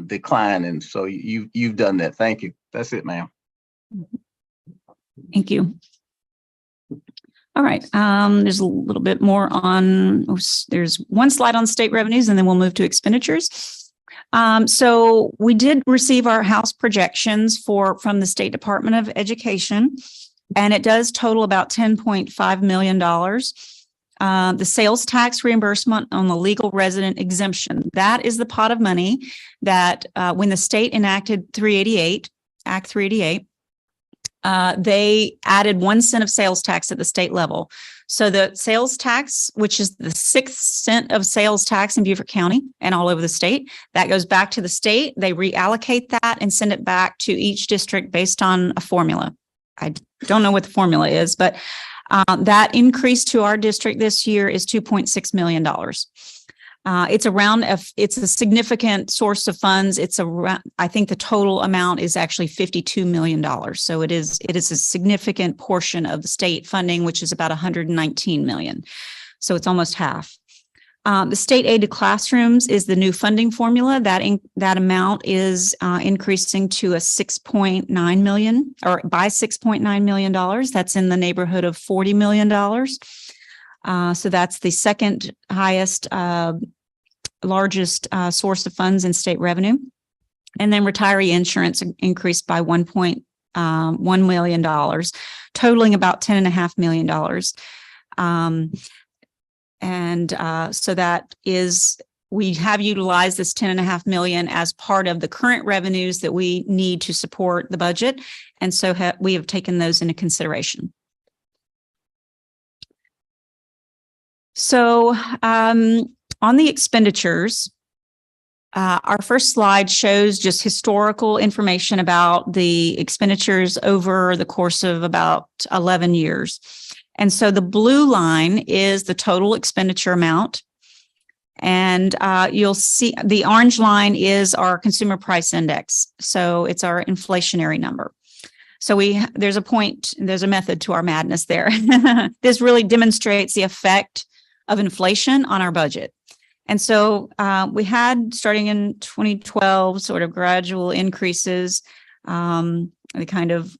decline. And so you've done that. Thank you. That's it, ma'am. Thank you. All right. There's a little bit more on, there's one slide on state revenues, and then we'll move to expenditures. So we did receive our House projections from the State Department of Education, and it does total about $10.5 million. The sales tax reimbursement on the legal resident exemption, that is the pot of money that when the state enacted Act 388, they added 1 cent of sales tax at the state level. So the sales tax, which is the 6th cent of sales tax in Beaufort County and all over the state, that goes back to the state. They reallocate that and send it back to each district based on a formula. I don't know what the formula is, but that increase to our district this year is $2.6 million. It's a significant source of funds. It's around, I think the total amount is actually $52 million. So it is a significant portion of the state funding, which is about $119 million. So it's almost half. The state aid to classrooms is the new funding formula. That amount is increasing to a $6.9 million, or by $6.9 million. That's in the neighborhood of $40 million. So that's the second highest, largest source of funds in state revenue. And then retiree insurance increased by $1.1 million, totaling about $10.5 million. So that is, we have utilized this $10.5 million as part of the current revenues that we need to support the budget. And so we have taken those into consideration. So on the expenditures, our first slide shows just historical information about the expenditures over the course of about 11 years. And so the blue line is the total expenditure amount. And you'll see the orange line is our consumer price index. So it's our inflationary number. So there's a method to our madness there. This really demonstrates the effect of inflation on our budget. And so we had, starting in 2012, sort of gradual increases. They kind of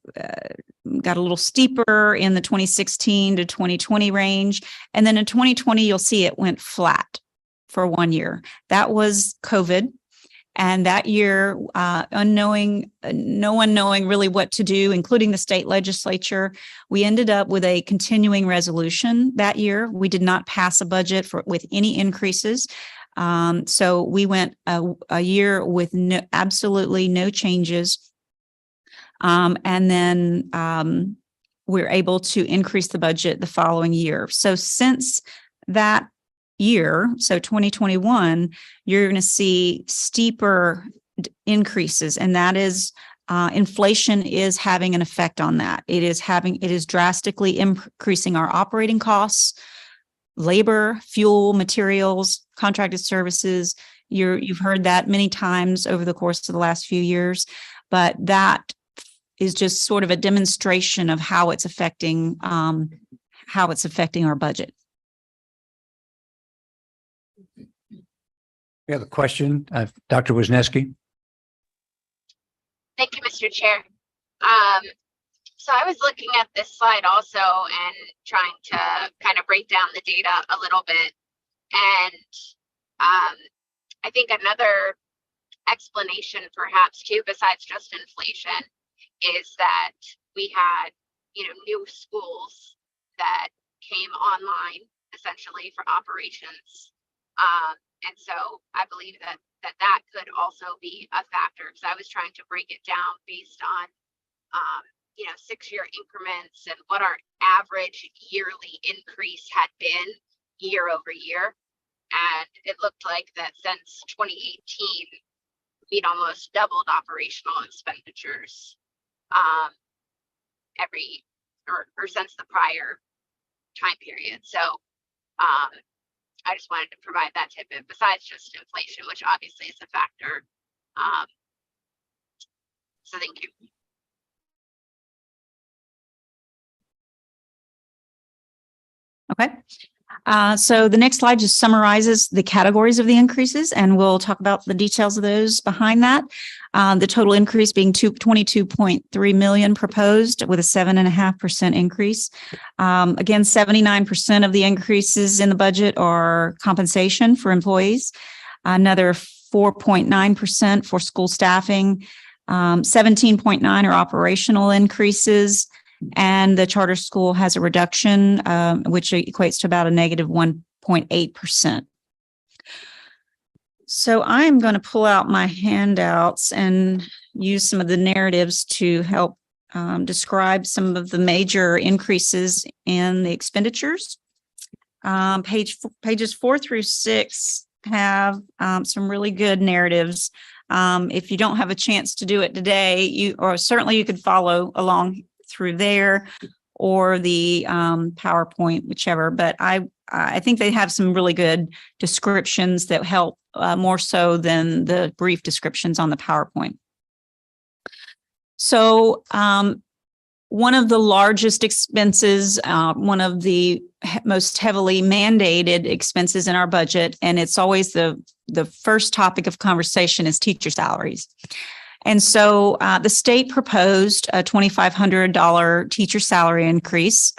got a little steeper in the 2016 to 2020 range. And then in 2020, you'll see it went flat for 1 year. That was COVID. And that year, no one knowing really what to do, including the state legislature, we ended up with a continuing resolution that year. We did not pass a budget with any increases. So we went a year with absolutely no changes. And then we're able to increase the budget the following year. So since that year, so 2021, you're going to see steeper increases, and that is inflation is having an effect on that. It is drastically increasing our operating costs, labor, fuel, materials, contracted services. You've heard that many times over the course of the last few years, but that is just sort of a demonstration of how it's affecting our budget. We have a question. Dr. Wisniewski. Thank you, Mr. Chair. So I was looking at this slide also and trying to kind of break down the data a little bit. And I think another explanation perhaps too, besides just inflation, is that we had, new schools that came online essentially for operations. And so I believe that could also be a factor, because I was trying to break it down based on, 6-year increments and what our average yearly increase had been year over year. And it looked like that since 2018, we'd almost doubled operational expenditures since the prior time period. So I just wanted to provide that tidbit besides just inflation, which obviously is a factor. So thank you. Okay. So the next slide just summarizes the categories of the increases, and we'll talk about the details of those behind that. The total increase being 22.3 million proposed with a 7.5% increase. Again, 79% of the increases in the budget are compensation for employees. Another 4.9% for school staffing. 17.9 are operational increases. And the charter school has a reduction, which equates to about a negative 1.8%. So I'm going to pull out my handouts and use some of the narratives to help describe some of the major increases in the expenditures. Pages 4 through 6 have some really good narratives. If you don't have a chance to do it today, certainly you could follow along through there or the PowerPoint, whichever. But I think they have some really good descriptions that help more so than the brief descriptions on the PowerPoint. So one of the largest expenses, one of the most heavily mandated expenses in our budget, and it's always the first topic of conversation, is teacher salaries. And so the state proposed a $2,500 teacher salary increase,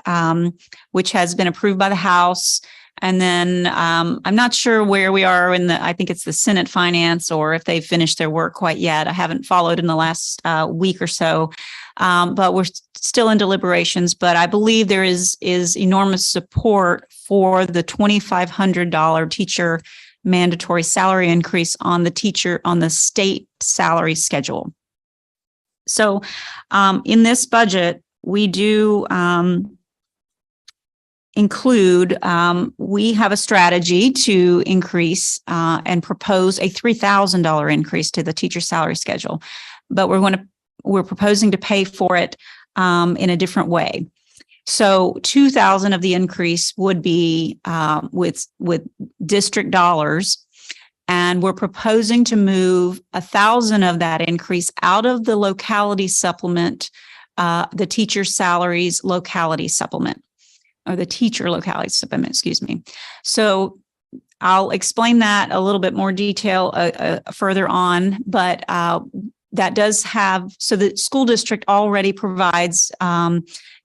which has been approved by the House. And then I'm not sure where we are I think it's the Senate Finance, or if they've finished their work quite yet. I haven't followed in the last week or so, but we're still in deliberations. But I believe there is enormous support for the $2,500 teacher mandatory salary increase on the state salary schedule. So in this budget, we do include, we have a strategy to increase and propose a $3,000 increase to the teacher salary schedule, but we're proposing to pay for it in a different way. So $2,000 of the increase would be with district dollars, and we're proposing to move $1,000 of that increase out of the locality supplement, the teacher salaries locality supplement, or the teacher locality supplement, excuse me. So I'll explain that a little bit more detail further on, but that does have, so the school district already provides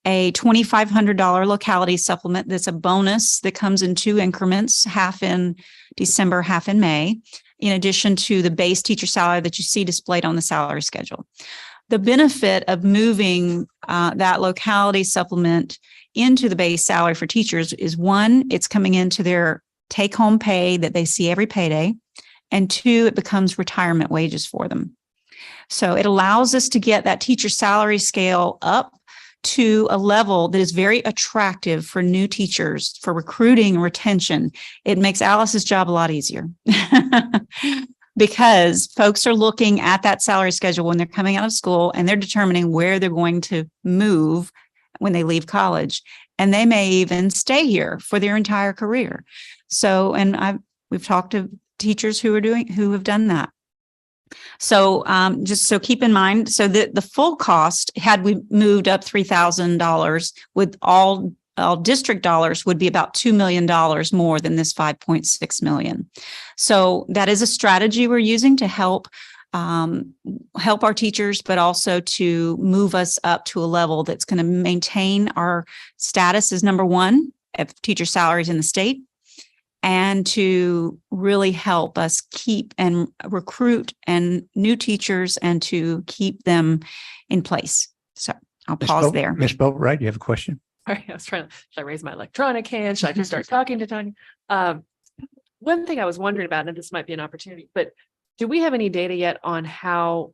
a $2,500 locality supplement. That's a bonus that comes in 2 increments, half in December, half in May, in addition to the base teacher salary that you see displayed on the salary schedule. The benefit of moving that locality supplement into the base salary for teachers is, 1, it's coming into their take-home pay that they see every payday, and 2, it becomes retirement wages for them. So it allows us to get that teacher salary scale up to a level that is very attractive for new teachers, for recruiting and retention. It makes Alice's job a lot easier because folks are looking at that salary schedule when they're coming out of school, and they're determining where they're going to move when they leave college. And they may even stay here for their entire career. So, and we've talked to teachers who have done that. So just so keep in mind, so the full cost, had we moved up $3,000 with all district dollars, would be about $2 million more than this $5.6 million. So that is a strategy we're using to help our teachers, but also to move us up to a level that's going to maintain our status as number 1 of teacher salaries in the state, and to really help us keep and recruit and new teachers and to keep them in place. So I'll pause there. Ms. Boatwright, you have a question? Sorry, I was trying to, should I raise my electronic hand? Should I just start talking to Tanya? One thing I was wondering about, and this might be an opportunity, but do we have any data yet on how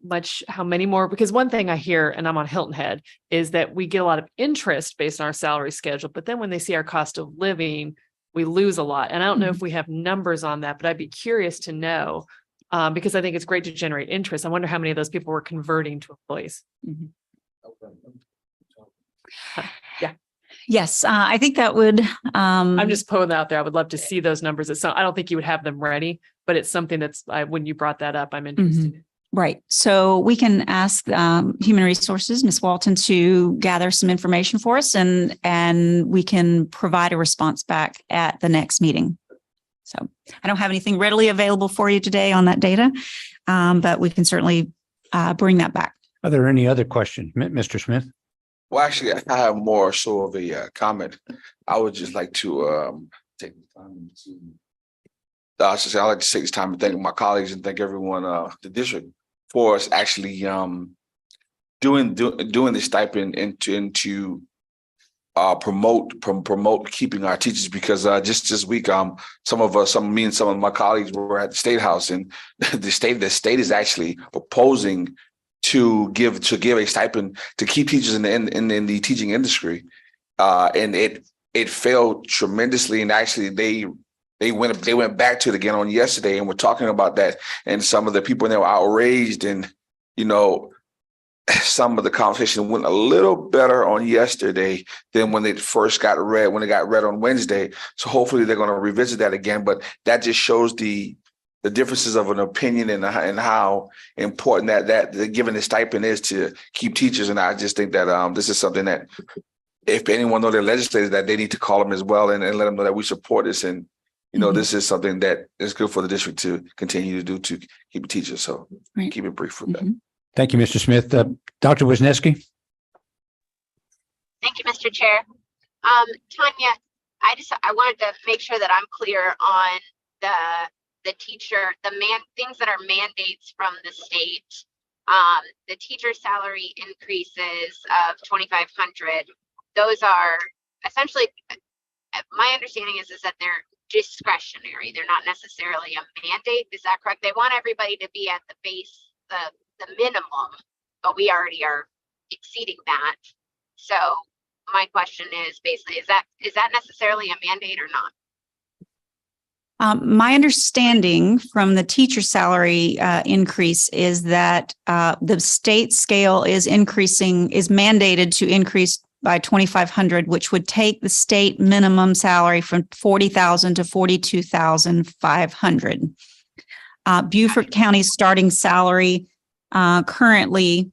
many more? Because one thing I hear, and I'm on Hilton Head, is that we get a lot of interest based on our salary schedule, but then when they see our cost of living, we lose a lot. And I don't know if we have numbers on that, but I'd be curious to know, because I think it's great to generate interest. I wonder how many of those people were converting to employees. Yeah. Yes, I think that would. I'm just putting that out there. I would love to see those numbers. I don't think you would have them ready, but it's something that's when you brought that up, I'm interested. Right. So we can ask Human Resources, Ms. Walton, to gather some information for us, and we can provide a response back at the next meeting. So I don't have anything readily available for you today on that data, but we can certainly bring that back. Are there any other questions? Mr. Smith? Well, actually, I have more so of a comment. I would just like to take the time to. I'd like to take this time to thank my colleagues and thank everyone, the district, for us actually doing the stipend into promote keeping our teachers, because just this week some of my colleagues were at the State House, and the state is actually proposing to give a stipend to keep teachers in the teaching industry, and it failed tremendously, and actually they went back to it again on yesterday, and we're talking about that, and some of the people in there were outraged, and some of the conversation went a little better on yesterday than when it got read on Wednesday. So hopefully they're going to revisit that again, but that just shows the differences of an opinion and how important that given the stipend is to keep teachers. And I just think that this is something that if anyone know their legislators, that they need to call them as well and let them know that we support this. And, this is something that is good for the district to continue to do to keep teachers. So keep it brief with that. Thank you, Mr. Smith. Dr. Wisniewski? Thank you, Mr. Chair. Tanya, I wanted to make sure that I'm clear on the teacher, things that are mandates from the state. The teacher salary increases of $2,500. Those are essentially, my understanding is that they're discretionary. They're not necessarily a mandate. Is that correct? They want everybody to be at the base, the minimum, but we already are exceeding that. So my question is basically, is that necessarily a mandate or not? My understanding from the teacher salary increase is that the state scale is mandated to increase by $2,500, which would take the state minimum salary from $40,000 to $42,500. Beaufort County's starting salary currently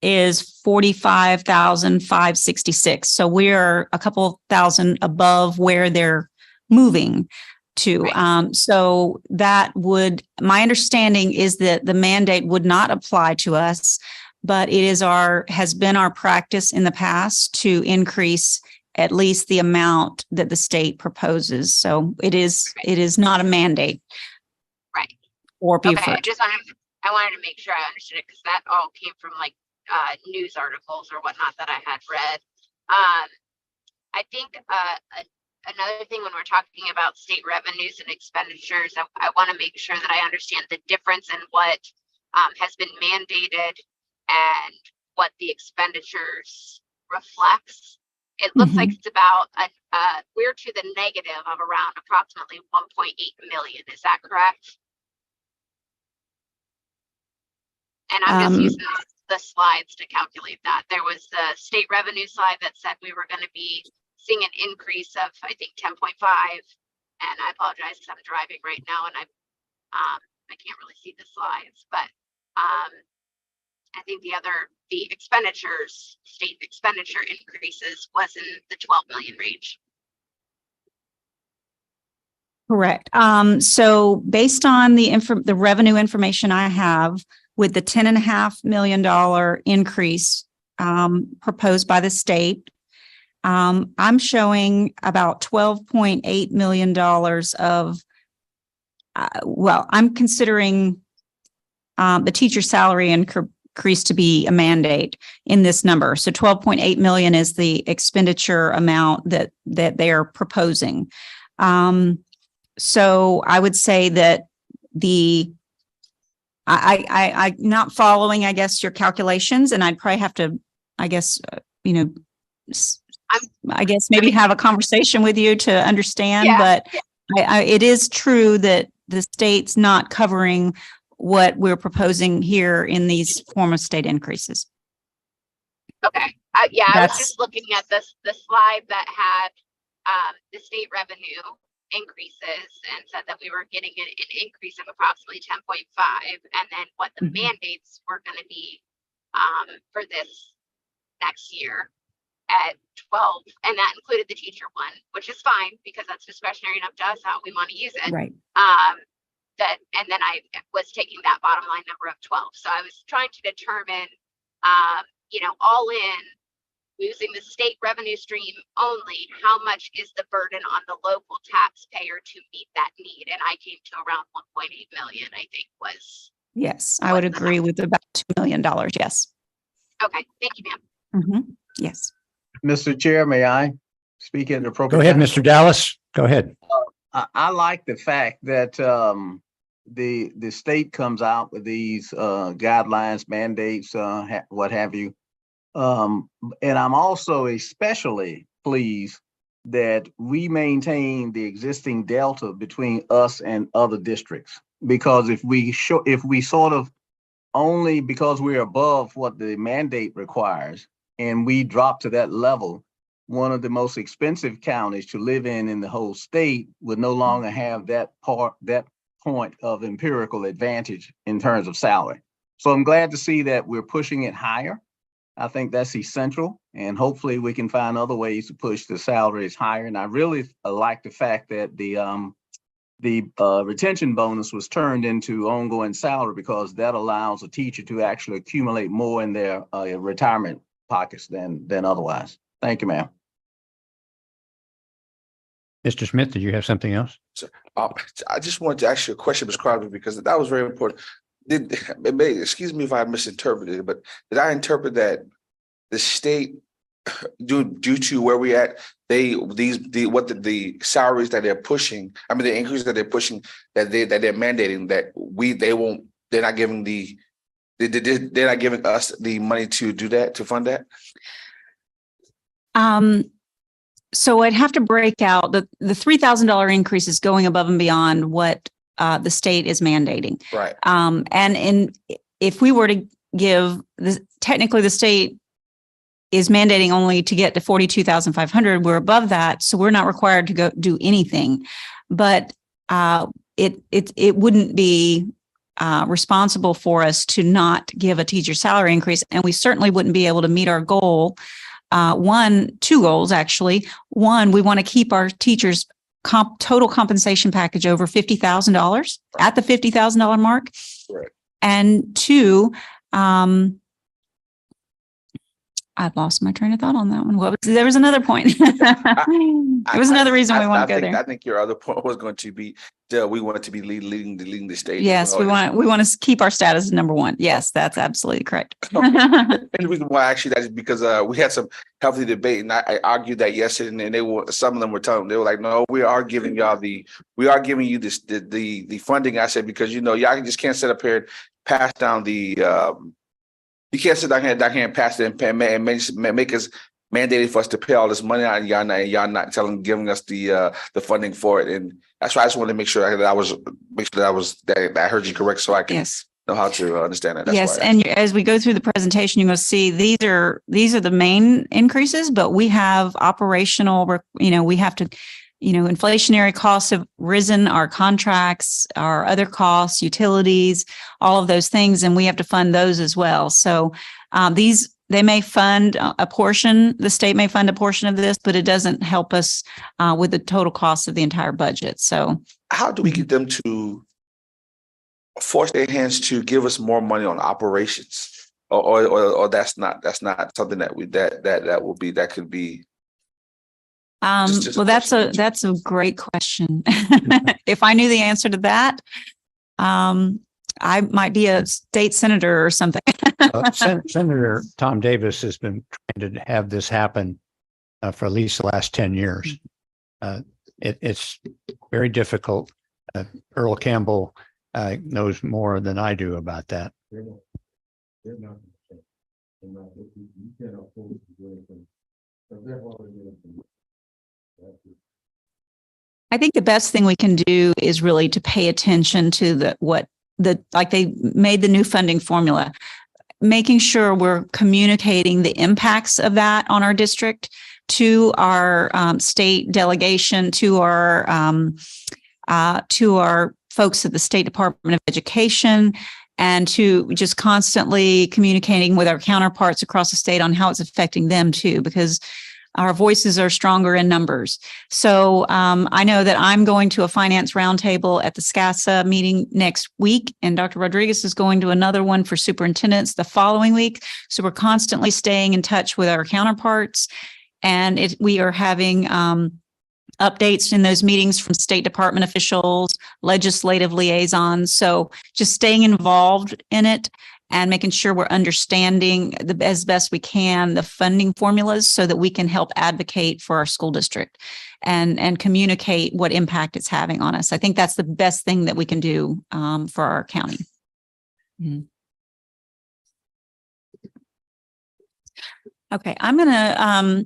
is $45,566. So we're a couple thousand above where they're moving to. So my understanding is that the mandate would not apply to us, but has been our practice in the past to increase at least the amount that the state proposes. So it is not a mandate. Right. Or Beaufort. Okay, I wanted to make sure I understood it, because that all came from news articles or whatnot that I had read. I think another thing when we're talking about state revenues and expenditures, I want to make sure that I understand the difference in what has been mandated and what the expenditures reflects. It looks like it's about we're to the negative of around approximately 1.8 million. Is that correct? And I'm just using the slides to calculate that. There was the state revenue slide that said we were going to be seeing an increase of, I think, 10.5. And I apologize because I'm driving right now and I can't really see the slides, but I think the expenditures, state expenditure increases was in the 12 million range. Correct. So based on the revenue information I have, with the $10.5 million increase proposed by the state, I'm showing about $12.8 million of, I'm considering the teacher salary increase to be a mandate in this number. So 12.8 million is the expenditure amount that they're proposing. So I would say that I'm not following, I guess, your calculations, and I'd probably have to, I guess, maybe have a conversation with you to understand, but it is true that the state's not covering what we're proposing here in these form of state increases. Okay. I was just looking at the slide that had the state revenue increases and said that we were getting an increase of approximately 10.5, and then what the Mhm. mandates were going to be for this next year at 12, and that included the teacher one, which is fine because that's discretionary enough to us how we want to use it. Right. And then I was taking that bottom line number of 12. So I was trying to determine, all in, using the state revenue stream only, how much is the burden on the local taxpayer to meet that need? And I came to around 1.8 million, I think was. Yes, I would What's the agree with about $2 million. Yes. Okay, thank you, ma'am. Mhm. Yes. Mr. Chair, may I speak at the Go appropriate ahead, time? Mr. Dallas. Go ahead. I like the fact that the state comes out with these guidelines, mandates, what have you. And I'm also especially pleased that we maintain the existing delta between us and other districts. Because if we sort of only because we're above what the mandate requires and we drop to that level, one of the most expensive counties to live in the whole state would no longer have that point of empirical advantage in terms of salary. So I'm glad to see that we're pushing it higher. I think that's essential, and hopefully we can find other ways to push the salaries higher. And I really like the fact that the retention bonus was turned into ongoing salary, because that allows a teacher to actually accumulate more in their retirement pockets than otherwise. Thank you, ma'am. Mr. Smith, did you have something else? I just wanted to ask you a question, Ms. Crosby, because that was very important. Excuse me if I misinterpreted it, but did I interpret that the state, due to where we at, the salaries that they're pushing, the increases that they're pushing, that they're mandating, that they're not giving us the money to do that, to fund that? So I'd have to break out the $3,000 increase is going above and beyond what the state is mandating. Right. And if we were to give technically the state is mandating only to get to 42,500. We're above that, so we're not required to go do anything. But it wouldn't be responsible for us to not give a teacher salary increase, and we certainly wouldn't be able to meet our goal. Two goals actually. One, we want to keep our teachers' total compensation package over $50,000 at the $50,000 mark. Right. And two, I've lost my train of thought on that one. There was another point. There was another reason we want to go there. I think your other point was going to be we want to be leading the state. Yes, we want to keep our status as number one. Yes, that's absolutely correct. And the reason why actually that is because we had some healthy debate, and I argued that yesterday, and some of them were telling, they were like, no, we are giving you the funding. I said, because y'all just can't sit up here and pass down you can't sit down here and pass it and make us mandated for us to pay all this money out, and y'all not giving us the funding for it. And that's why I just wanted to make sure that I heard you correct, so I can know how to understand that. That's yes, and as we go through the presentation, you're going to see these are the main increases, but we have operational. We have to. Inflationary costs have risen, our contracts, our other costs, utilities, all of those things, and we have to fund those as well. So they may fund a portion, the state may fund a portion of this, but it doesn't help us with the total cost of the entire budget. So how do we get them to force their hands to give us more money on operations? Or that's not something that could be. Well, that's a great question. If I knew the answer to that, I might be a state senator or something. Senator Tom Davis has been trying to have this happen for at least the last 10 years. It's very difficult. Earl Campbell knows more than I do about that. I think the best thing we can do is really to pay attention to they made the new funding formula, making sure we're communicating the impacts of that on our district, to our state delegation, to our folks at the State Department of Education, and to just constantly communicating with our counterparts across the state on how it's affecting them too, because our voices are stronger in numbers. So I know that I'm going to a finance roundtable at the SCASA meeting next week, and Dr. Rodriguez is going to another one for superintendents the following week. So we're constantly staying in touch with our counterparts, and we are having updates in those meetings from State Department officials, legislative liaisons. So just staying involved in it and making sure we're understanding as best we can the funding formulas so that we can help advocate for our school district and communicate what impact it's having on us. I think that's the best thing that we can do for our county. Okay, I'm gonna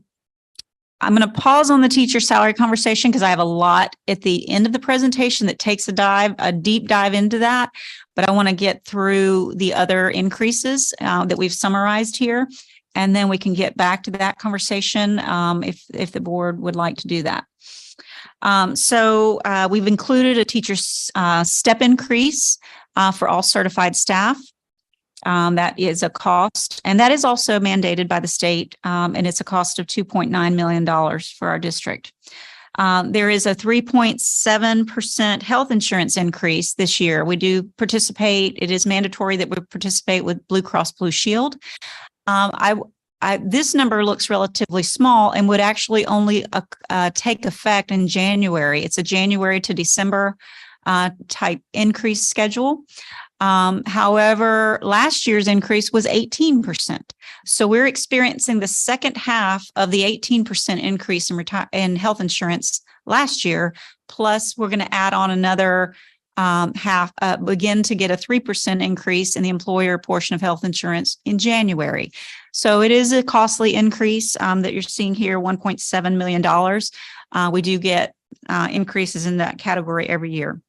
pause on the teacher salary conversation because I have a lot at the end of the presentation that takes a deep dive into that. But I want to get through the other increases that we've summarized here, and then we can get back to that conversation if the board would like to do that. So we've included a teacher's step increase for all certified staff. That is a cost, and that is also mandated by the state, and it's a cost of $2.9 million for our district. There is a 3.7% health insurance increase this year. We do participate. It is mandatory that we participate with Blue Cross Blue Shield. This number looks relatively small and would actually only take effect in January. It's a January to December type increase schedule. However, last year's increase was 18%. So we're experiencing the second half of the 18% increase in health insurance last year. Plus, we're going to add on another begin to get a 3% increase in the employer portion of health insurance in January. So it is a costly increase that you're seeing here, $1.7 million. We do get increases in that category every year.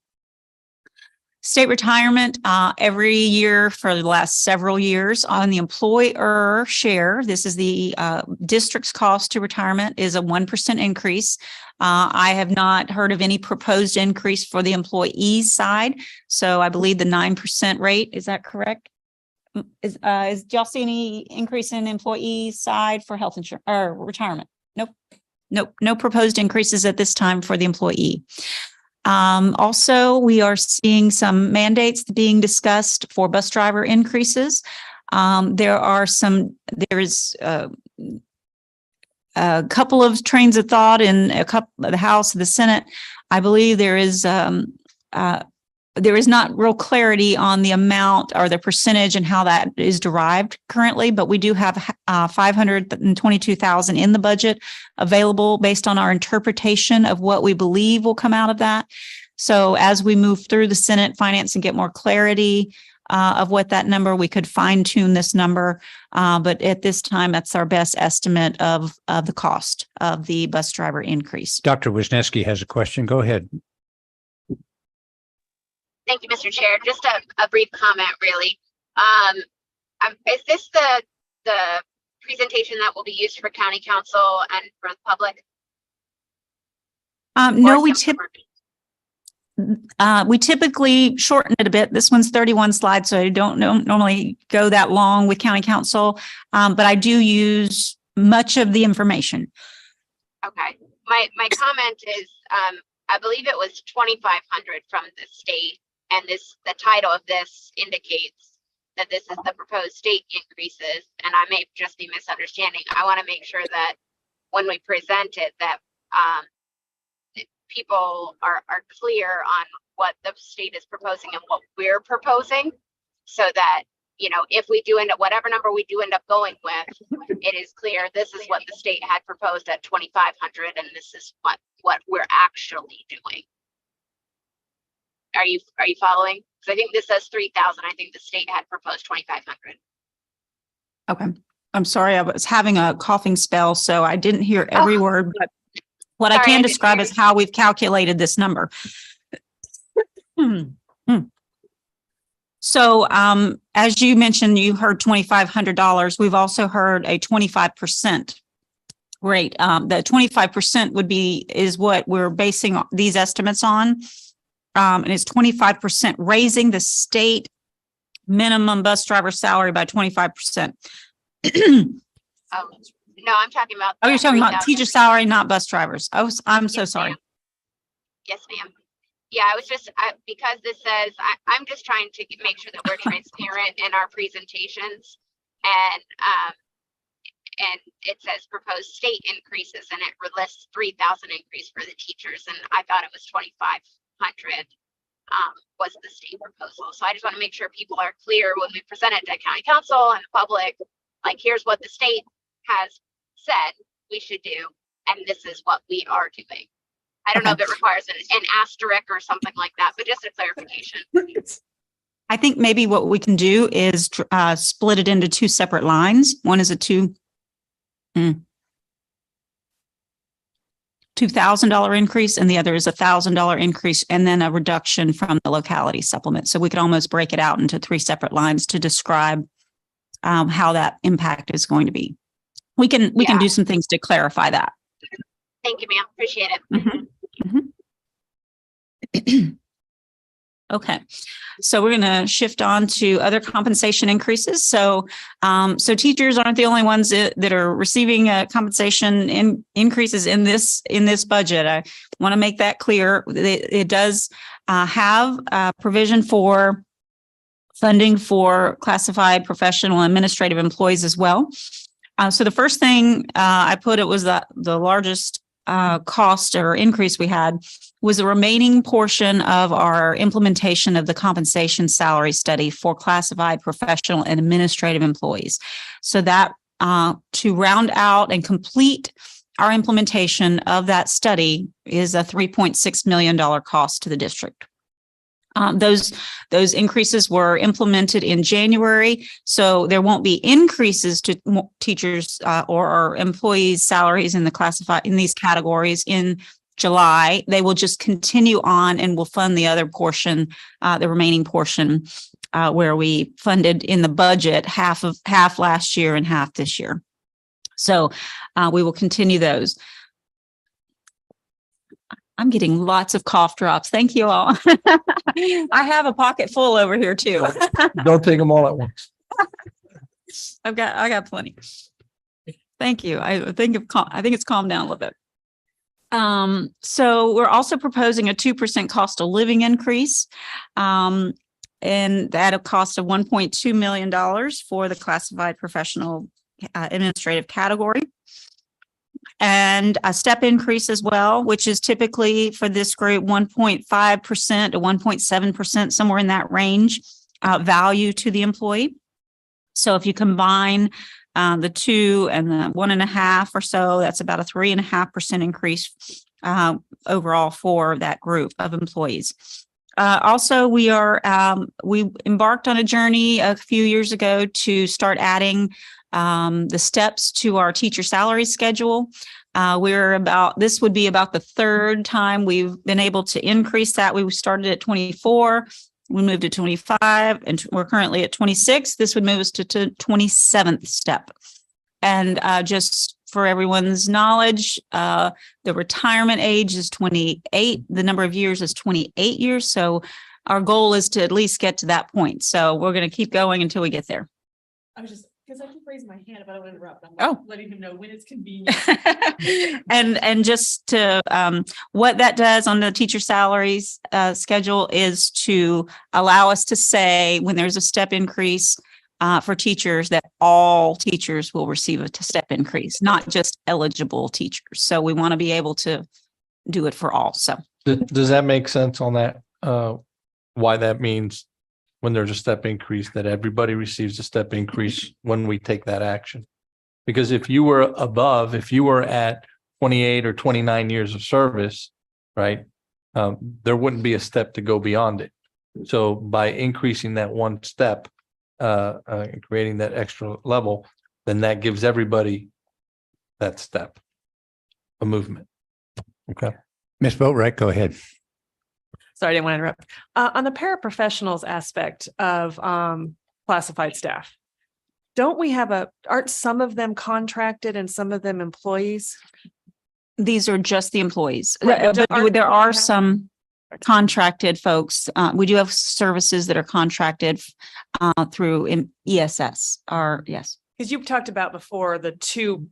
State retirement every year for the last several years on the employer share. This is the district's cost to retirement is a 1% increase. I have not heard of any proposed increase for the employee side. So I believe the 9% rate, is that correct? Do y'all see any increase in employee side for health insurance or retirement? Nope. No proposed increases at this time for the employee. Also, we are seeing some mandates being discussed for bus driver increases. There is a couple of trains of thought in the House, the Senate. I believe there is not real clarity on the amount or the percentage and how that is derived currently, but we do have $522,000 in the budget available based on our interpretation of what we believe will come out of that. So as we move through the Senate Finance and get more clarity of what that number, we could fine tune this number. But at this time, that's our best estimate of the cost of the bus driver increase. Dr. Wisniewski has a question. Go ahead. Thank you, Mr. Chair. Just a brief comment, really. Is this the presentation that will be used for county council and for the public? No, we typically shorten it a bit. This one's 31 slides, so I don't normally go that long with county council, but I do use much of the information. Okay. My comment is, I believe it was 2,500 from the state. And the title of this indicates that this is the proposed state increases, and I may just be misunderstanding. I want to make sure that when we present it, that people are clear on what the state is proposing and what we're proposing, so that, you know, if we do end up, whatever number we do end up going with, it is clear this is what the state had proposed at 2,500, and this is what we're actually doing. Are you following? Because I think this says 3,000. I think the state had proposed 2,500. Okay. I'm sorry. I was having a coughing spell, so I didn't hear every word, but what I can describe is how we've calculated this number. So, as you mentioned, you heard $2,500. We've also heard a 25% Great. The 25% is what we're basing these estimates on. And it's 25% raising the state minimum bus driver salary by 25%. Oh, no, I'm talking about. Oh, you're the talking about 3,000. teacher salary, not bus drivers. I'm so Yes, sorry. ma'am. Yes, ma'am. Yeah, I was just, because this says, I'm just trying to make sure that we're transparent in our presentations. And it says proposed state increases and it lists 3,000 increase for the teachers. And I thought it was 2,500 was the state proposal. So I just want to make sure people are clear when we present it to county council and the public, like, here's what the state has said we should do. And this is what we are doing. I don't know if it requires an asterisk or something like that, but just a clarification. I think maybe what we can do is split it into two separate lines. One is a $2,000 increase and the other is $1,000 increase and then a reduction from the locality supplement. So we could almost break it out into three separate lines to describe how that impact is going to be. We can do some things to clarify that. Thank you, ma'am. Appreciate it. Okay, so we're going to shift on to other compensation increases. So teachers aren't the only ones that are receiving compensation increases in this budget. I want to make that clear. It does have a provision for funding for classified professional and administrative employees as well. So the first thing I put, it was the largest cost or increase we had was the remaining portion of our implementation of the compensation salary study for classified professional and administrative employees. So that to round out and complete our implementation of that study is a $3.6 million cost to the district. Those increases were implemented in January, so there won't be increases to teachers or employees' salaries in these categories in July. They will just continue on and will fund the other portion, the remaining portion, where we funded in the budget half last year and half this year. So we will continue those. I'm getting lots of cough drops. Thank you all. I have a pocket full over here too. Don't take them all at once. I got plenty. Thank you. I think it's calmed down a little bit. So we're also proposing a 2% cost of living increase. And at a cost of $1.2 million for the classified professional administrative category. And a step increase as well, which is typically for this group 1.5% to 1.7%, somewhere in that range, value to the employee. So if you combine the 2 and the 1.5 or so, that's about a 3.5% increase overall for that group of employees. Also, we embarked on a journey a few years ago to start adding the steps to our teacher salary schedule. This would be about the third time we've been able to increase that. We started at 24, we moved to 25, and we're currently at 26. This would move us to 27th step. And just for everyone's knowledge, the retirement age is 28. The number of years is 28 years. So our goal is to at least get to that point. So we're going to keep going until we get there. Because I keep raising my hand if I don't interrupt. I'm letting him know when it's convenient. And just to what that does on the teacher salaries schedule is to allow us to say when there's a step increase for teachers that all teachers will receive a step increase, not just eligible teachers. So we want to be able to do it for all. So Does that make sense on that? Why that means when there's a step increase that everybody receives a step increase when we take that action? Because if you were at 28 or 29 years of service, right, there wouldn't be a step to go beyond it. So by increasing that one step, creating that extra level, then that gives everybody that step, a movement. Okay. Ms. Boatright, go ahead. Sorry, I didn't want to interrupt. On the paraprofessionals aspect of classified staff, don't we have aren't some of them contracted and some of them employees? These are just the employees. Right, but But aren't- there don't are we have- some contracted folks. We do have services that are contracted through ESS yes. Because you've talked about before the two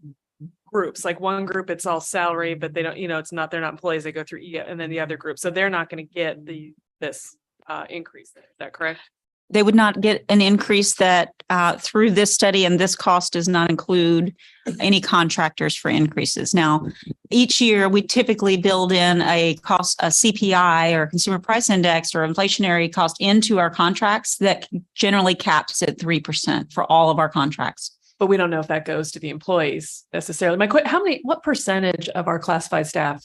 groups, like one group, it's all salary, but they don't, they're not employees, they go through and then the other group. So they're not going to get this increase. Is that correct? They would not get an increase that through this study, and this cost does not include any contractors for increases. Now, each year we typically build in a CPI or consumer price index or inflationary cost into our contracts that generally caps at 3% for all of our contracts. But we don't know if that goes to the employees necessarily. What percentage of our classified staff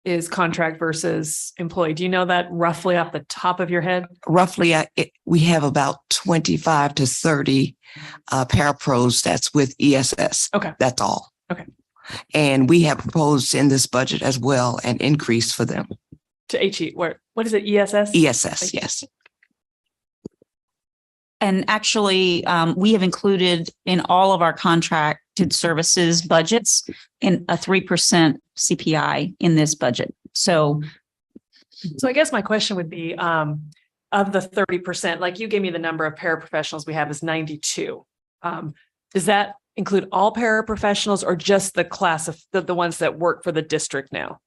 is contract versus employee? Do you know that roughly off the top of your head? Roughly, we have about 25 to 30 parapros that's with ESS. Okay. That's all. Okay. And we have proposed in this budget as well an increase for them. To HE, what is it, ESS? ESS, Thank you. yes. And actually, we have included in all of our contracted services budgets in a 3% CPI in this budget. So So I guess my question would be, of the 30%, like you gave me the number of paraprofessionals we have is 92. Does that include all paraprofessionals or just the class of the ones that work for the district now?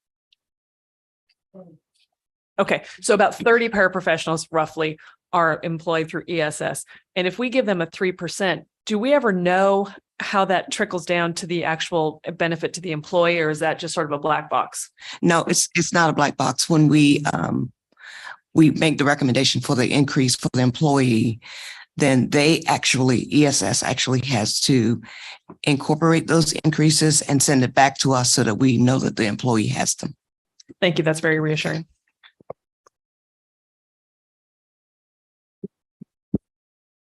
Okay, so about 30 paraprofessionals roughly are employed through ESS. And if we give them a 3%, do we ever know how that trickles down to the actual benefit to the employee, or is that just sort of a black box? No, it's not a black box. When we make the recommendation for the increase for the employee, then ESS actually has to incorporate those increases and send it back to us so that we know that the employee has them. Thank you. That's very reassuring.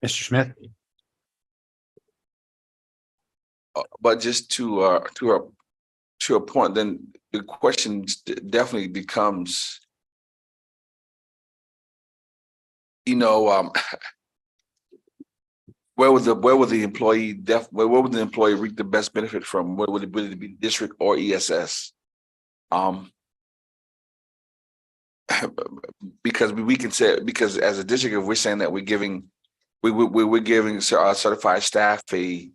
Mr. Smith? But just to a point, then the question definitely becomes, where would the employee reap the best benefit from? Would it be district or ESS? Because we can say, because as a district, if we're saying that we're giving our certified staff a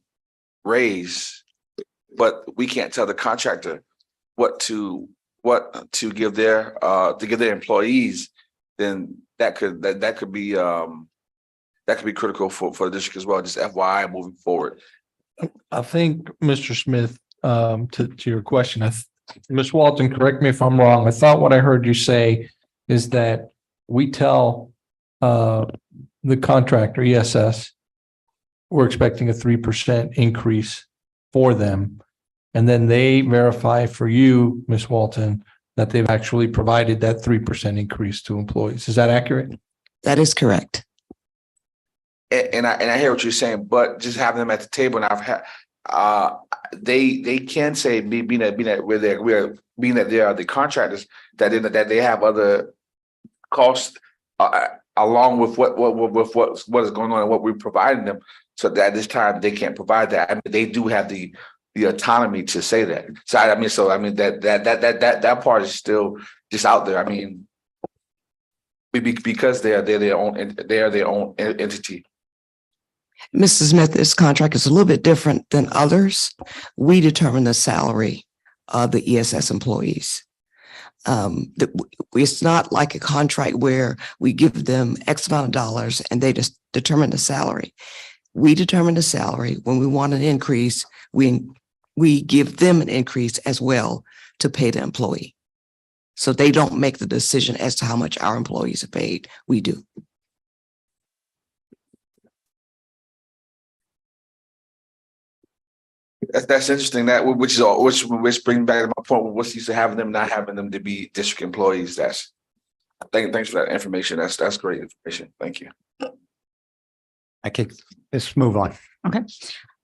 raise, but we can't tell the contractor what to give their employees, then that could be critical for the district as well. Just FYI moving forward. I think, Mr. Smith, to your question, Ms. Walton, correct me if I'm wrong. I thought what I heard you say is that we tell the contractor, ESS, we're expecting a 3% increase for them. And then they verify for you, Ms. Walton, that they've actually provided that 3% increase to employees. Is that accurate? That is correct. And I hear what you're saying, but just having them at the table, and I've had they can say being that they are the contractors, that they have other costs along with what is going on and what we're providing them. So that at this time they can't provide that. I mean, they do have the autonomy to say that. So that part is still just out there. I mean, because they are their own entity. Mrs. Smith, this contract is a little bit different than others. We determine the salary of the ESS employees. It's not like a contract where we give them X amount of dollars and they just determine the salary. We determine the salary. When we want an increase, we give them an increase as well to pay the employee. So they don't make the decision as to how much our employees are paid. We do. That's interesting. Which brings back to my point. What's used to having them, not having them to be district employees. Thanks for that information. That's great information. Thank you. Let's move on. Okay.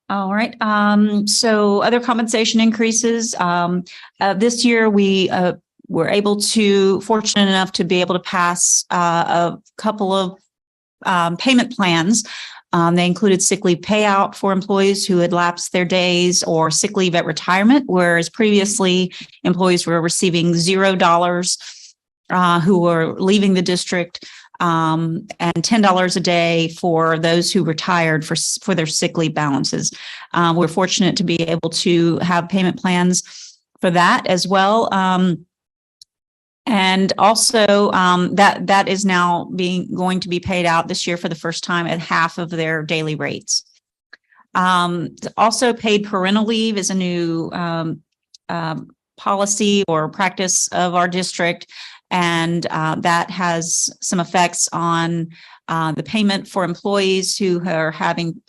All right. So other compensation increases. This year we were fortunate enough to be able to pass a couple of payment plans They included sick leave payout for employees who had lapsed their days or sick leave at retirement, whereas previously employees were receiving $0 who were leaving the district, and $10 a day for those who retired for their sick leave balances. We're fortunate to be able to have payment plans for that as well. And also that is now going to be paid out this year for the first time at half of their daily rates. Also, paid parental leave is a new policy or practice of our district, and that has some effects on the payment for employees who are having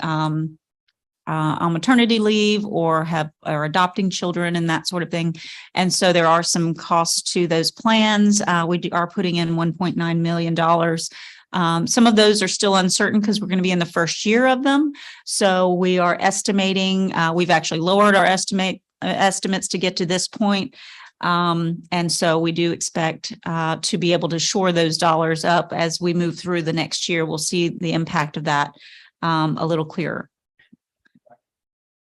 on maternity leave or are adopting children and that sort of thing. And so there are some costs to those plans. We are putting in $1.9 million. Some of those are still uncertain because we're going to be in the first year of them. So we are estimating, we've actually lowered our estimates to get to this point. And so we do expect to be able to shore those dollars up as we move through the next year. We'll see the impact of that a little clearer.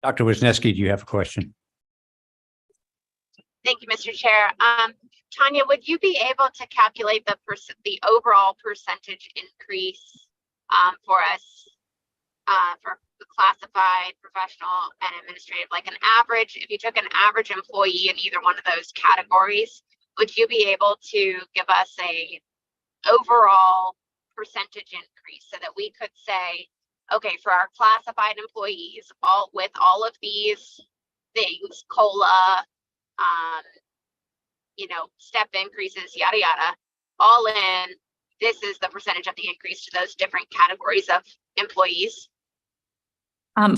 Dr. Wisniewski, do you have a question? Thank you, Mr. Chair. Tanya, would you be able to calculate the overall percentage increase for us for the classified, professional, and administrative? Like an average, if you took an average employee in either one of those categories, would you be able to give us a overall percentage increase so that we could say, okay, for our classified employees, with all of these things, COLA, step increases, yada, yada, all in, this is the percentage of the increase to those different categories of employees?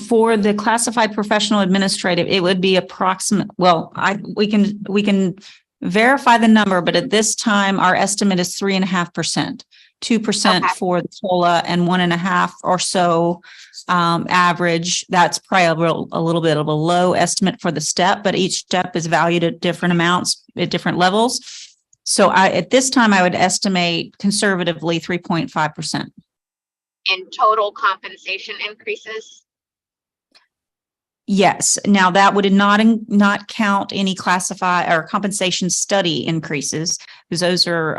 For the classified professional administrative, it would be approximate. Well, we can verify the number, but at this time, our estimate is 3.5%, 2% for the COLA, and 1.5% or so average. That's probably a little bit of a low estimate for the step, but each step is valued at different amounts at different levels. So at this time, I would estimate conservatively 3.5%. In total compensation increases? Yes. Now that would not count any classify or compensation study increases, because those are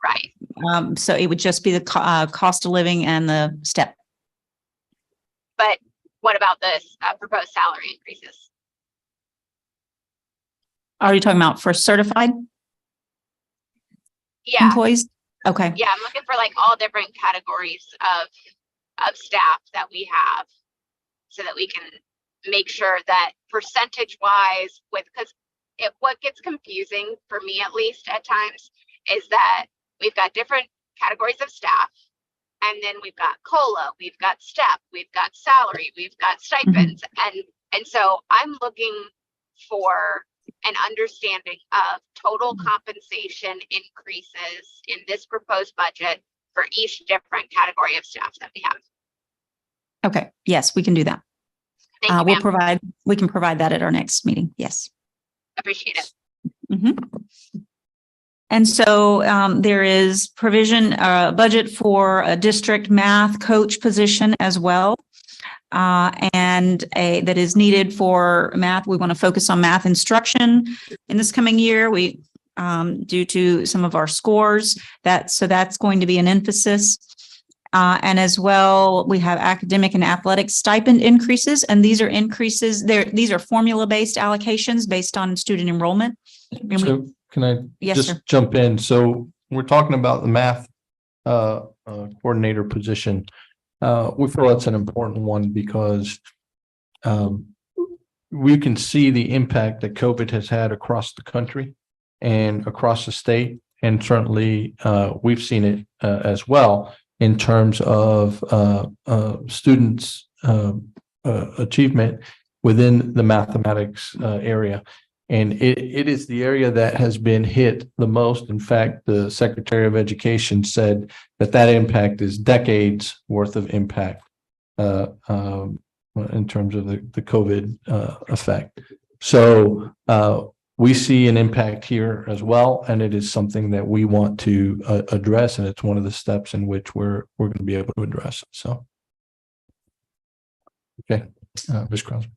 right. So it would just be the cost of living and the step. But what about the proposed salary increases? Are you talking about for certified employees? Okay. Yeah, I'm looking for like all different categories of staff that we have so that we can make sure that percentage wise because what gets confusing for me, at least at times, is that we've got different categories of staff, and then we've got COLA, we've got step, we've got salary, we've got stipends. And so I'm looking for an understanding of total compensation increases in this proposed budget for each different category of staff that we have. Okay. Yes, we can do that. Thank you, we can provide that at our next meeting. Yes. Appreciate it. Mm-hmm. And so there is provision, budget for a district math coach position as well. And that is needed for math. We want to focus on math instruction in this coming year. We, due to some of our scores, so that's going to be an emphasis. And as well, we have academic and athletic stipend increases, and these are increases. These are formula-based allocations based on student enrollment. So can I just jump in? So we're talking about the math coordinator position. We feel that's an important one because we can see the impact that COVID has had across the country and across the state, and certainly we've seen it as well in terms of students' achievement within the mathematics area. And it is the area that has been hit the most. In fact, the Secretary of Education said that impact is decades worth of impact in terms of the COVID effect. So we see an impact here as well, and it is something that we want to address, and it's one of the steps in which we're going to be able to address it. So Okay, Ms. Crosby.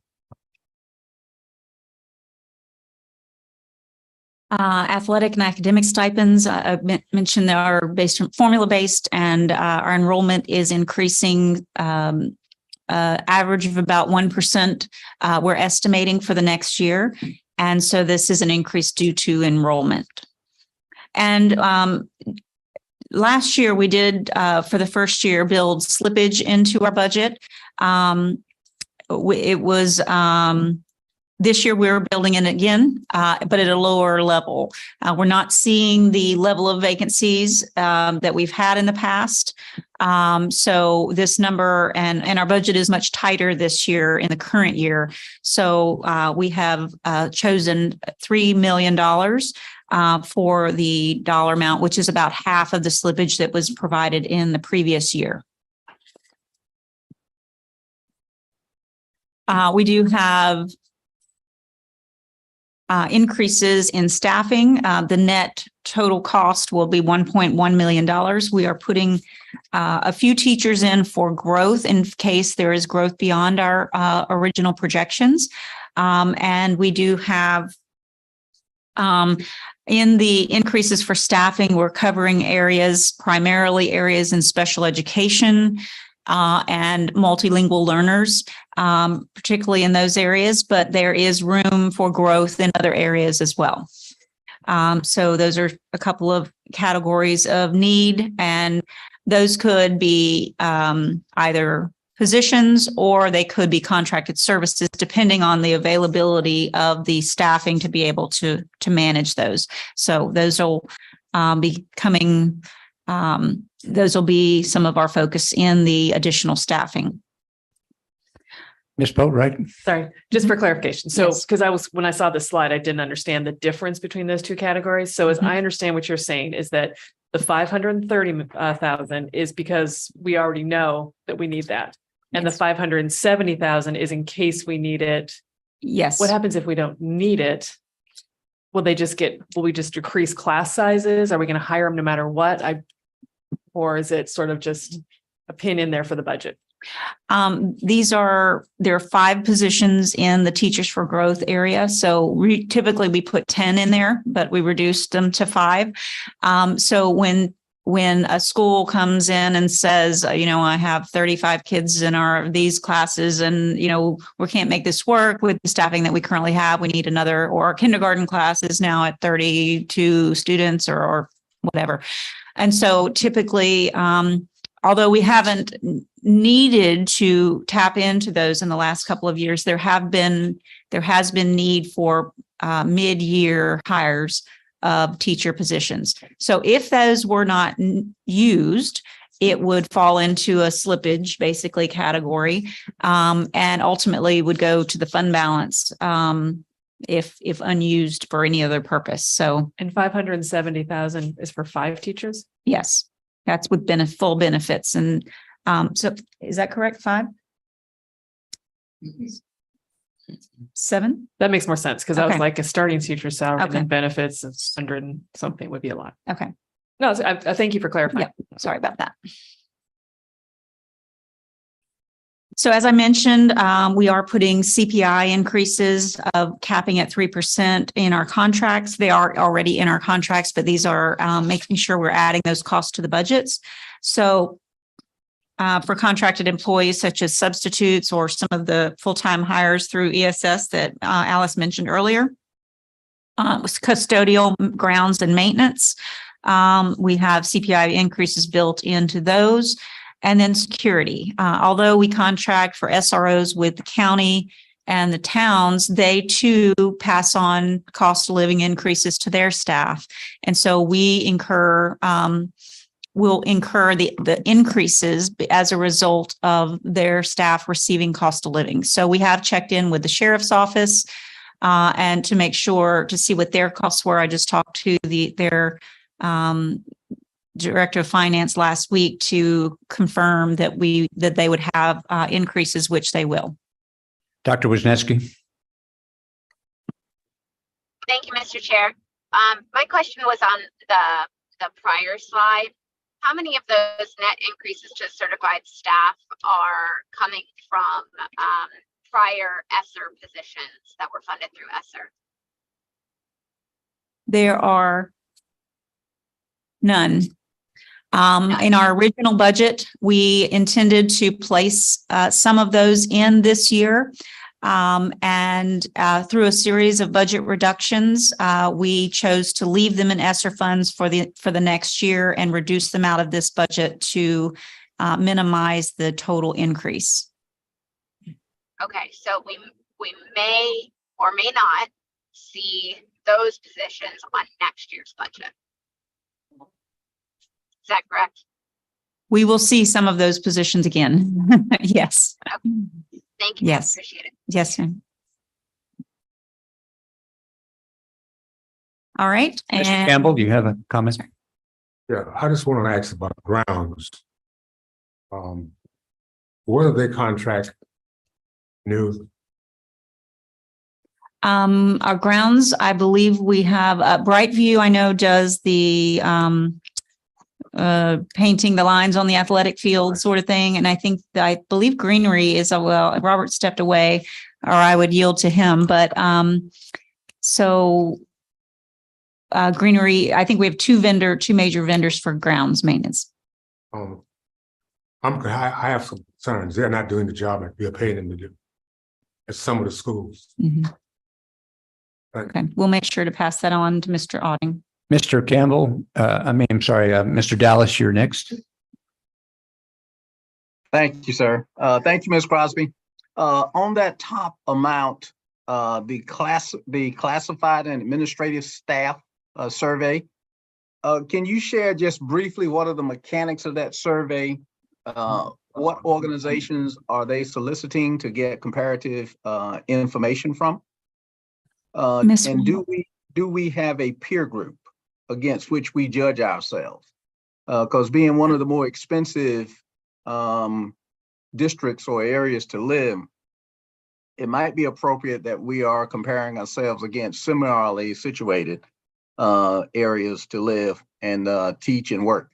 Athletic and academic stipends, I mentioned they are formula based, and our enrollment is increasing average of about 1%. We're estimating for the next year. And so this is an increase due to enrollment. And last year we did, for the first year, build slippage into our budget. It was this year we're building it again, but at a lower level. We're not seeing the level of vacancies that we've had in the past. So this number and our budget is much tighter this year in the current year. So we have chosen $3 million for the dollar amount, which is about half of the slippage that was provided in the previous year. We do have increases in staffing. The net total cost will be $1.1 million. We are putting a few teachers in for growth in case there is growth beyond our original projections. And we do have in the increases for staffing, we're covering primarily areas in special education and multilingual learners, particularly in those areas, but there is room for growth in other areas as well. So those are a couple of categories of need, and those could be either positions or they could be contracted services, depending on the availability of the staffing to be able to manage those. So those will be coming. Those will be some of our focus in the additional staffing. Ms. Boatright? Sorry, just for clarification. So, Yes. because when I saw this slide, I didn't understand the difference between those two categories. So as I understand what you're saying is that the 530,000 is because we already know that we need that. And the Yes. 570,000 is in case we need it. Yes. What happens if we don't need it? Will we just decrease class sizes? Are we going to hire them no matter what? Or is it sort of just a pin in there for the budget? There are 5 positions in the Teachers for Growth area. So typically we put 10 in there, but we reduced them to 5. So when a school comes in and says, I have 35 kids in these classes, and, we can't make this work with the staffing that we currently have. We need another, or our kindergarten class is now at 32 students or whatever. And so typically, although we haven't needed to tap into those in the last couple of years, there has been need for mid-year hires of teacher positions. So if those were not used, it would fall into a slippage, basically, category, and ultimately would go to the fund balance if unused for any other purpose. So, And 570,000 is for 5 teachers? yes, that's with full benefits. And so is that correct? 5? 7? That makes more sense because I was Okay. like a starting teacher salary and Okay. then benefits of 100 and something would be a lot. Okay. No, I thank you for clarifying. Sorry about that. So as I mentioned, we are putting CPI increases of capping at 3% in our contracts. They are already in our contracts, but these are making sure we're adding those costs to the budgets. So for contracted employees, such as substitutes or some of the full-time hires through ESS that Alice mentioned earlier, custodial, grounds, and maintenance, we have CPI increases built into those. And then security. Although we contract for SROs with the county and the towns, they too pass on cost of living increases to their staff. And so we will incur the increases as a result of their staff receiving cost of living. So we have checked in with the sheriff's office and to make sure to see what their costs were. I just talked to their Director of Finance last week to confirm that they would have increases, which they will. Dr. Wisniewski? Thank you, Mr. Chair. My question was on the prior slide. how many of those net increases to certified staff are coming from prior ESSER positions that were funded through ESSER? There are none. In our original budget, we intended to place some of those in this year. And through a series of budget reductions, we chose to leave them in ESSER funds for the next year and reduce them out of this budget to minimize the total increase. Okay, so we may or may not see those positions on next year's budget. Is that correct? We will see some of those positions again. Yes. Thank you. Yes. Appreciate it. Yes, ma'am. All right. Mr. And Campbell, do you have a comment? Yeah, I just want to ask about grounds. What are they contract new? Our grounds, I believe we have Brightview, I know does the painting the lines on the athletic field sort of thing. And I believe Greenery is, well, Robert stepped away or I would yield to him. But Greenery, I think we have two major vendors for grounds maintenance. I have some concerns. They're not doing the job that we are paying them to do at some of the schools. Mhm. Okay, we'll make sure to pass that on to Mr. Otting. Mr. Campbell, Mr. Dallas, you're next. Thank you, sir. Thank you, Ms. Crosby. On that top amount, the classified and administrative staff survey, can you share just briefly what are the mechanics of that survey? What organizations are they soliciting to get comparative information from? Ms. And do we have a peer group against which we judge ourselves? Because being one of the more expensive districts or areas to live, it might be appropriate that we are comparing ourselves against similarly situated areas to live and teach and work.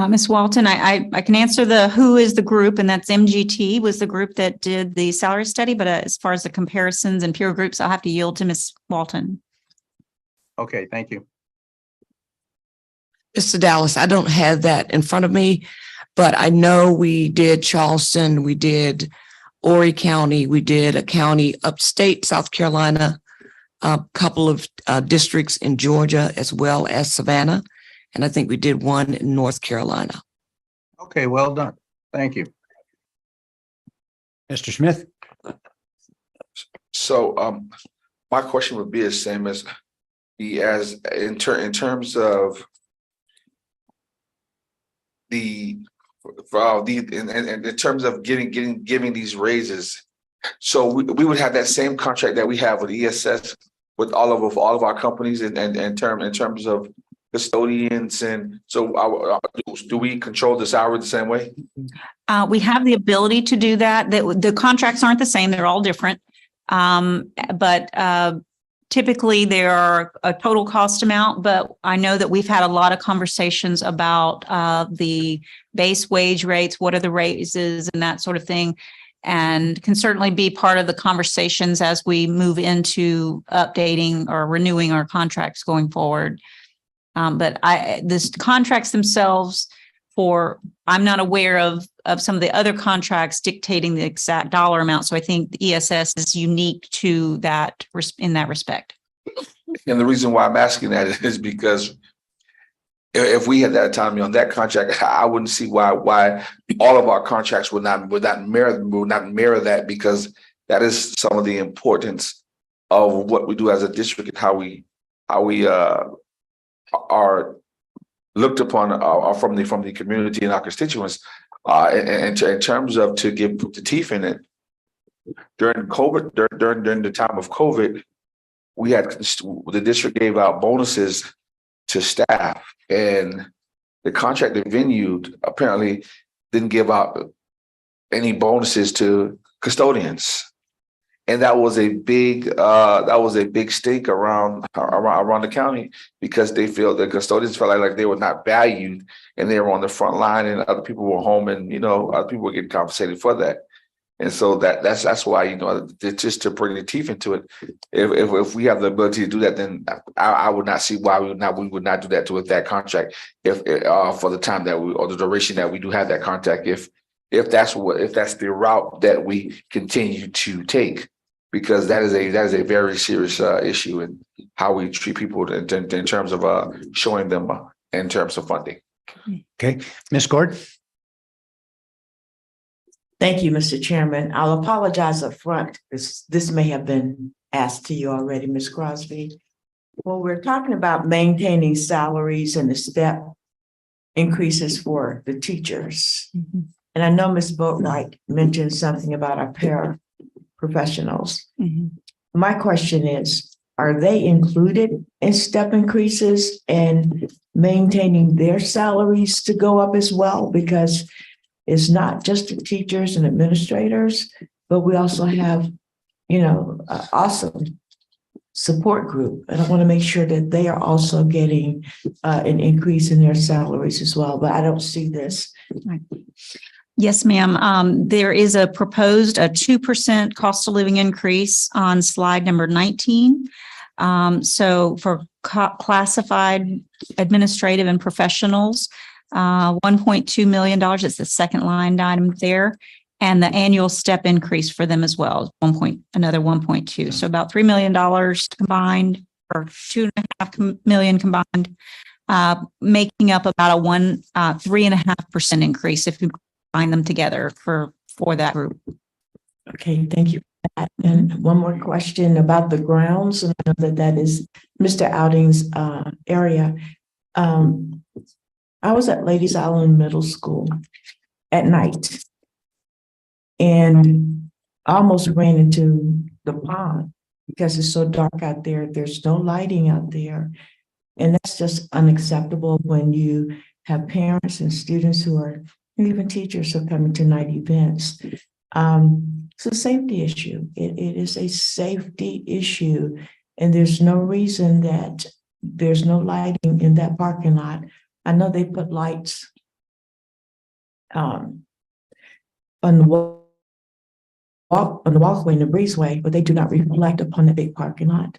Ms. Walton, I can answer who is the group, and that's MGT was the group that did the salary study. But as far as the comparisons and peer groups, I'll have to yield to Ms. Walton. Okay, thank you. Mr. Dallas, I don't have that in front of me, but I know we did Charleston, we did Horry County, we did a county upstate South Carolina, a couple of districts in Georgia, as well as Savannah. And I think we did one in North Carolina. Okay, well done. Thank you. Mr. Smith? So my question would be the same as in terms of in terms of giving these raises. So we would have that same contract that we have with ESS with all of our companies in terms of custodians, and so do we control the salary the same way? We have the ability to do that. The contracts aren't the same; they're all different. But typically, there are a total cost amount. But I know that we've had a lot of conversations about the base wage rates, what are the raises, and that sort of thing, and can certainly be part of the conversations as we move into updating or renewing our contracts going forward. But the contracts themselves I'm not aware of some of the other contracts dictating the exact dollar amount. So I think the ESS is unique to that in that respect. And the reason why I'm asking that is because if we had that autonomy on that contract, I wouldn't see why all of our contracts would not mirror that, because that is some of the importance of what we do as a district and how we are looked upon from the community and our constituents, in terms of to put the teeth in it. During COVID, during the time of COVID, the district gave out bonuses to staff, and the contracted venue apparently didn't give out any bonuses to custodians. And that was a big stink around the county because they feel the custodians felt like they were not valued and they were on the front line and other people were home and, other people were getting compensated for that. And so that's why, just to bring the teeth into it, if we have the ability to do that, then I would not see why we would not do that with that contract if for the time that or the duration that we do have that contract, if that's the route that we continue to take, because that is a very serious issue in how we treat people in terms of showing them in terms of funding. Okay, Ms. Gord? Thank you, Mr. Chairman. I'll apologize up front because this may have been asked to you already, Ms. Crosby. When we're talking about maintaining salaries and the step increases for the teachers, and I know Ms. Boatwright mentioned something about our paraprofessionals. My question is, are they included in step increases and maintaining their salaries to go up as well? Because it's not just the teachers and administrators, but we also have, awesome support group. And I want to make sure that they are also getting an increase in their salaries as well, but I don't see this. Yes, ma'am. There is a proposed 2% cost of living increase on slide number 19. So for classified administrative and professionals, $1.2 million. It's the second line item there. And the annual step increase for them as well, another 1.2. So about $3 million combined, or $2.5 million combined, making up about a 3.5% increase if you combine them together for that group. Okay, thank you for that. And one more question about the grounds, and I know that is Mr. Outing's area. I was at Ladies Island Middle School at night and I almost ran into the pond because it's so dark out there. There's no lighting out there. And that's just unacceptable when you have parents and students who are, even teachers who are coming to night events. It's a safety issue. It is a safety issue. And there's no reason that there's no lighting in that parking lot. I know they put lights on the walkway and the breezeway, but they do not reflect upon the big parking lot.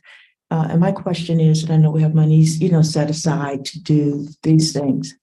And my question is, and I know we have monies, set aside to do these things.